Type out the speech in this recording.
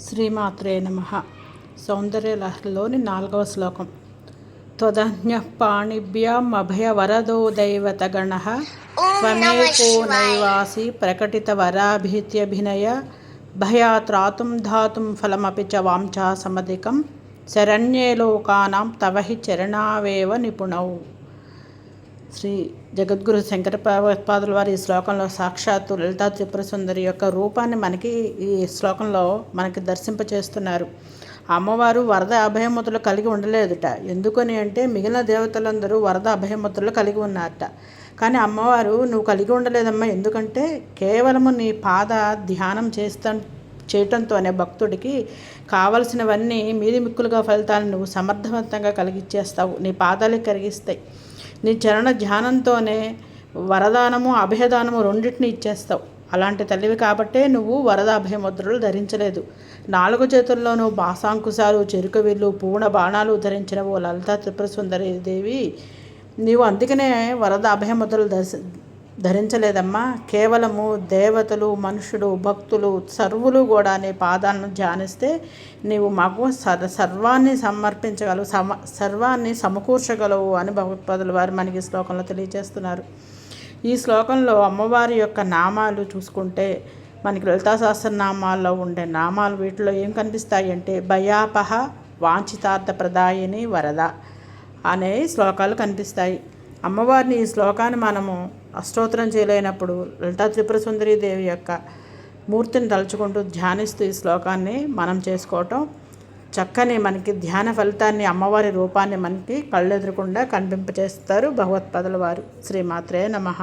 శ్రీమాత్రే నమః. సౌందర్యలహరిలోని 4వ శ్లోకం. త్వదన్యః పాణిభ్యాం అభయవరదో దైవతగణః త్వమేకో నైవాసి ప్రకటితవరాభిత్యభినయ భయాత్రాతుం ధాతుం ఫలమపి చ వాంఛా సమధికం శరణ్యే లోకానాం తవ హి చరణావేవ నిపుణౌ. శ్రీ జగద్గురు శంకర భగవత్పాదుల వారి ఈ శ్లోకంలో సాక్షాత్తు లలితా త్రిపుర సుందరి యొక్క రూపాన్ని మనకి ఈ శ్లోకంలో మనకి దర్శింపచేస్తున్నారు. అమ్మవారు వరద అభయముద్రలు కలిగి ఉండలేదుట. ఎందుకని అంటే మిగిలిన దేవతలందరూ వరద అభయముద్రలు కలిగి ఉన్నారట. కానీ అమ్మవారు నువ్వు కలిగి ఉండలేదమ్మా, ఎందుకంటే కేవలము నీ పాద ధ్యానం చేయటంతోనే భక్తుడికి కావలసినవన్నీ మీది మిక్కులుగా ఫలితాలను నువ్వు సమర్థవంతంగా కలిగిచ్చేస్తావు. నీ పాదాలే కరిగిస్తాయి. నీ చరణ ధ్యానంతోనే వరదానము అభయదానము రెండింటిని ఇచ్చేస్తావు. అలాంటి తల్లివి కాబట్టే నువ్వు వరద అభయముద్రలు ధరించలేదు. 4 చేతుల్లోనూ బాసాంకుశాలు, చెరుకు విల్లు, పూర్ణ బాణాలు ధరించిన ఓ లలితా త్రిపుర సుందరి దేవి, నీవు అందుకనే వరద అభయముద్రలు ధరించలేదమ్మా. కేవలము దేవతలు, మనుషులు, భక్తులు సర్వులు కూడా నీ పాదాలను ధ్యానిస్తే నీవు మాకు సర్వాన్ని సమర్పించగలవు, సర్వాన్ని సమకూర్చగలవు అని భగవత్పాదుల వారు మనకి శ్లోకంలో తెలియజేస్తున్నారు. ఈ శ్లోకంలో అమ్మవారి యొక్క నామాలు చూసుకుంటే మనకి లలితా సహస్రనామాల్లో ఉండే నామాలు వీటిలో ఏం కనిపిస్తాయి అంటే భయాపహ వాంఛితార్థ ప్రదాయిని వరద అనే శ్లోకాలు కనిపిస్తాయి. అమ్మవారిని ఈ శ్లోకాన్ని మనము అష్టోత్తరం చేయలేనప్పుడు లలితా త్రిపుర సుందరీ దేవి యొక్క మూర్తిని తలుచుకుంటూ ధ్యానిస్తూ ఈ శ్లోకాన్ని మనం చేసుకోవటం చక్కని మనకి ధ్యాన ఫలితాన్ని, అమ్మవారి రూపాన్ని మనకి కళ్ళెదురకుండా కనిపింపచేస్తారు భగవత్పాదుల వారు. శ్రీమాత్రే నమః.